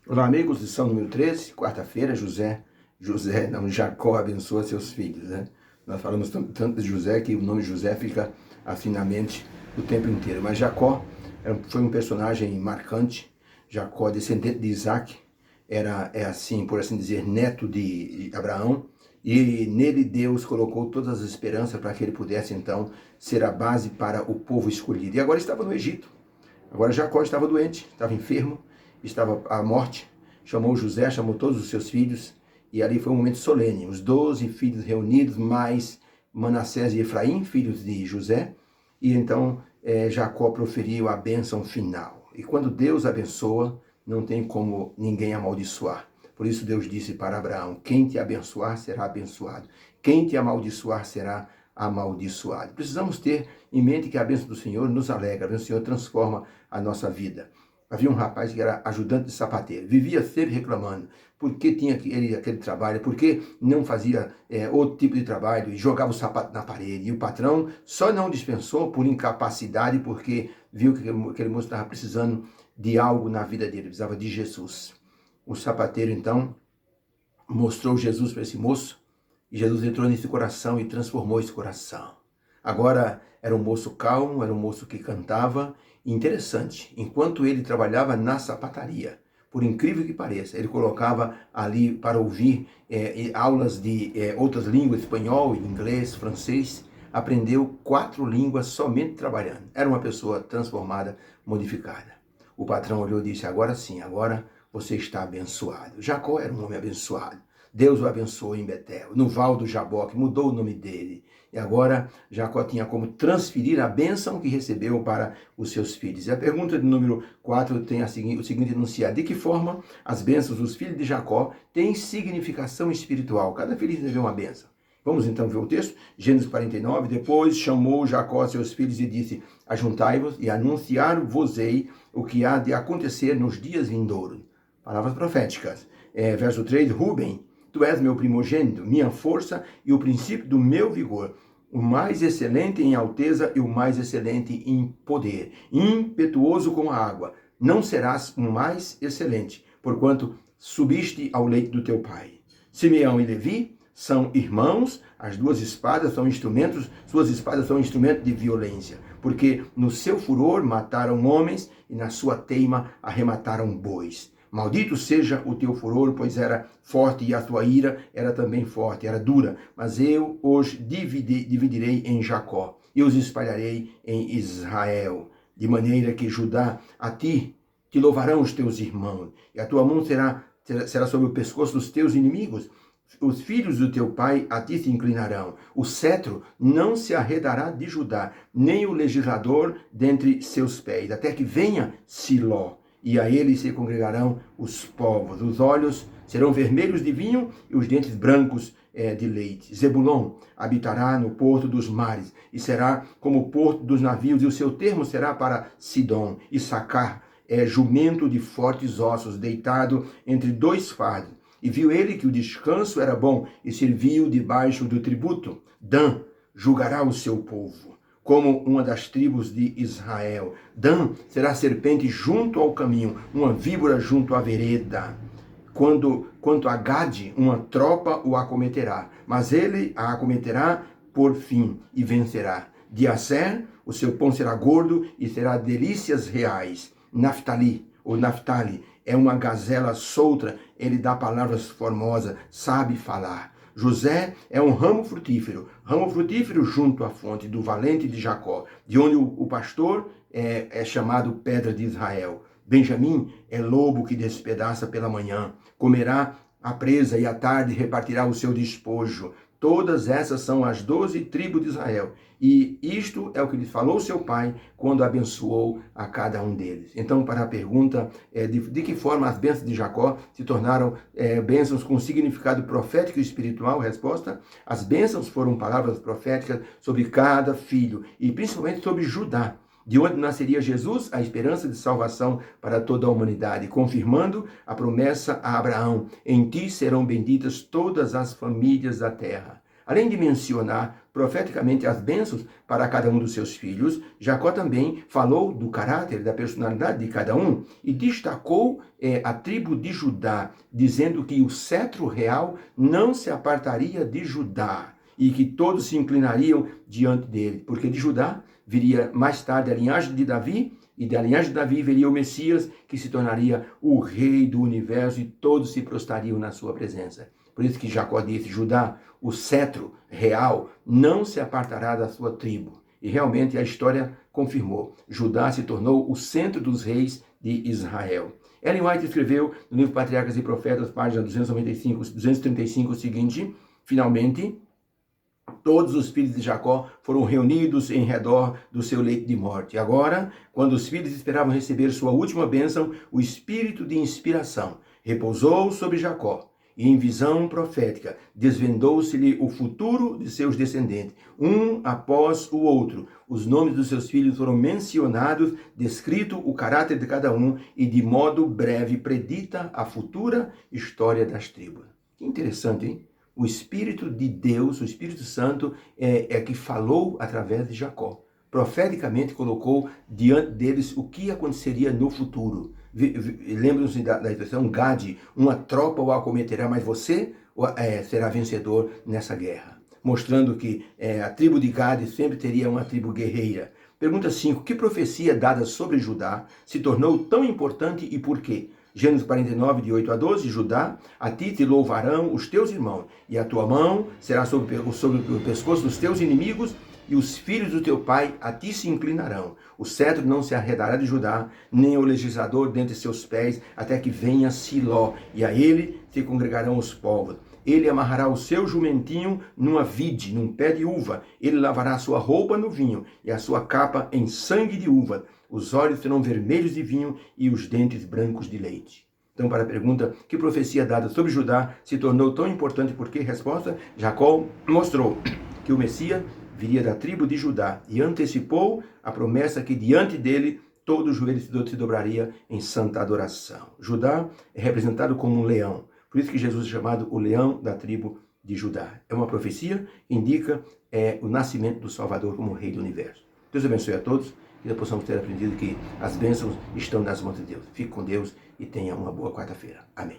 Olá, amigos, lição número 13, quarta-feira, Jacó abençoa seus filhos, né? Nós falamos tanto de José que o nome José fica assim na mente o tempo inteiro. Mas Jacó foi um personagem marcante. Jacó, descendente de Isaac, assim, por assim dizer, neto de Abraão. E nele Deus colocou todas as esperanças para que ele pudesse, então, ser a base para o povo escolhido. E agora estava no Egito. Agora Jacó estava doente, estava enfermo, estava à morte, chamou José, chamou todos os seus filhos, e ali foi um momento solene, os 12 filhos reunidos, mais Manassés e Efraim, filhos de José, e então Jacó proferiu a bênção final. E quando Deus abençoa, não tem como ninguém amaldiçoar. Por isso Deus disse para Abraão, quem te abençoar será abençoado, quem te amaldiçoar será amaldiçoado. Precisamos ter em mente que a bênção do Senhor nos alegra, a bênção do Senhor transforma a nossa vida. Havia um rapaz que era ajudante de sapateiro, vivia sempre reclamando por que tinha aquele trabalho, por que não fazia outro tipo de trabalho e jogava o sapato na parede. E o patrão só não dispensou por incapacidade, porque viu que aquele moço estava precisando de algo na vida dele, precisava de Jesus. O sapateiro então mostrou Jesus para esse moço, e Jesus entrou nesse coração e transformou esse coração. Agora era um moço calmo, era um moço que cantava. E interessante, enquanto ele trabalhava na sapataria, por incrível que pareça, ele colocava ali para ouvir aulas de outras línguas, espanhol, inglês, francês. Aprendeu 4 línguas somente trabalhando. Era uma pessoa transformada, modificada. O patrão olhou e disse, agora sim, agora você está abençoado. Jacó era um homem abençoado. Deus o abençoou em Betel, no Val do Jaboque, mudou o nome dele. E agora Jacó tinha como transferir a bênção que recebeu para os seus filhos. E a pergunta de número 4 tem o seguinte enunciado. De que forma as bênçãos dos filhos de Jacó têm significação espiritual? Cada filho recebeu uma bênção. Vamos então ver o texto, Gênesis 49, depois chamou Jacó seus filhos e disse, ajuntai-vos e anunciar-vos-ei o que há de acontecer nos dias vindouros. Palavras proféticas. Verso 3, Rubem, tu és meu primogênito, minha força e o princípio do meu vigor, o mais excelente em alteza e o mais excelente em poder, impetuoso como a água. Não serás o mais excelente, porquanto subiste ao leito do teu pai. Simeão e Levi são irmãos, as suas espadas são instrumentos de violência, porque no seu furor mataram homens e na sua teima arremataram bois. Maldito seja o teu furor, pois era forte, e a tua ira era também forte, era dura. Mas eu os dividirei em Jacó, e os espalharei em Israel. De maneira que Judá, a ti te louvarão os teus irmãos, e a tua mão será sobre o pescoço dos teus inimigos. Os filhos do teu pai a ti se inclinarão. O cetro não se arredará de Judá, nem o legislador dentre seus pés, até que venha Siló. E a ele se congregarão os povos. Os olhos serão vermelhos de vinho e os dentes brancos de leite. Zebulon habitará no porto dos mares e será como o porto dos navios, e o seu termo será para Sidom. Issacar jumento de fortes ossos, deitado entre 2 fardos. E viu ele que o descanso era bom e serviu debaixo do tributo. Dan julgará o seu povo como uma das tribos de Israel. Dan será serpente junto ao caminho, uma víbora junto à vereda. Quanto a Gade, uma tropa o acometerá, mas ele a acometerá por fim e vencerá. De Aser, o seu pão será gordo e será delícias reais. Naftali é uma gazela solta, ele dá palavras formosas, sabe falar. José é um ramo frutífero junto à fonte do valente de Jacó, de onde o pastor é chamado pedra de Israel. Benjamim é lobo que despedaça pela manhã, comerá a presa e à tarde repartirá o seu despojo. Todas essas são as 12 tribos de Israel. E isto é o que lhe falou seu pai quando abençoou a cada um deles. Então, para a pergunta de que forma as bênçãos de Jacó se tornaram bênçãos com significado profético e espiritual, resposta, as bênçãos foram palavras proféticas sobre cada filho e principalmente sobre Judá, de onde nasceria Jesus, a esperança de salvação para toda a humanidade, confirmando a promessa a Abraão, em ti serão benditas todas as famílias da terra. Além de mencionar profeticamente as bênçãos para cada um dos seus filhos, Jacó também falou do caráter, da personalidade de cada um e destacou a tribo de Judá, dizendo que o cetro real não se apartaria de Judá e que todos se inclinariam diante dele, porque de Judá viria mais tarde a linhagem de Davi, e da linhagem de Davi viria o Messias, que se tornaria o rei do universo, e todos se prostrariam na sua presença. Por isso que Jacó disse: Judá, o cetro real não se apartará da sua tribo. E realmente a história confirmou. Judá se tornou o centro dos reis de Israel. Ellen White escreveu no livro Patriarcas e Profetas, página 235, o seguinte: finalmente, todos os filhos de Jacó foram reunidos em redor do seu leito de morte. Agora, quando os filhos esperavam receber sua última bênção, o espírito de inspiração repousou sobre Jacó. E em visão profética, desvendou-se-lhe o futuro de seus descendentes, um após o outro. Os nomes dos seus filhos foram mencionados, descrito o caráter de cada um, e de modo breve predita a futura história das tribos. Que interessante, hein? O Espírito de Deus, o Espírito Santo, é que falou através de Jacó. Profeticamente colocou diante deles o que aconteceria no futuro. Lembram-se da expressão Gade: uma tropa o acometerá, mas você será vencedor nessa guerra. Mostrando que a tribo de Gade sempre teria uma tribo guerreira. Pergunta 5. Que profecia dada sobre Judá se tornou tão importante e por quê? Gênesis 49, de 8 a 12, Judá, a ti te louvarão os teus irmãos, e a tua mão será sobre o pescoço dos teus inimigos, e os filhos do teu pai a ti se inclinarão. O cetro não se arredará de Judá, nem o legislador dentre seus pés, até que venha Siló, e a ele se congregarão os povos. Ele amarrará o seu jumentinho numa vide, num pé de uva. Ele lavará a sua roupa no vinho, e a sua capa em sangue de uva. Os olhos serão vermelhos de vinho e os dentes brancos de leite. Então, para a pergunta, que profecia dada sobre Judá se tornou tão importante? Porque, resposta, Jacó mostrou que o Messias viria da tribo de Judá e antecipou a promessa que diante dele todo joelho se dobraria em santa adoração. Judá é representado como um leão. Por isso que Jesus é chamado o leão da tribo de Judá. É uma profecia que indica o nascimento do Salvador como rei do universo. Deus abençoe a todos. Que nós possamos ter aprendido que as bênçãos estão nas mãos de Deus. Fique com Deus e tenha uma boa quarta-feira. Amém.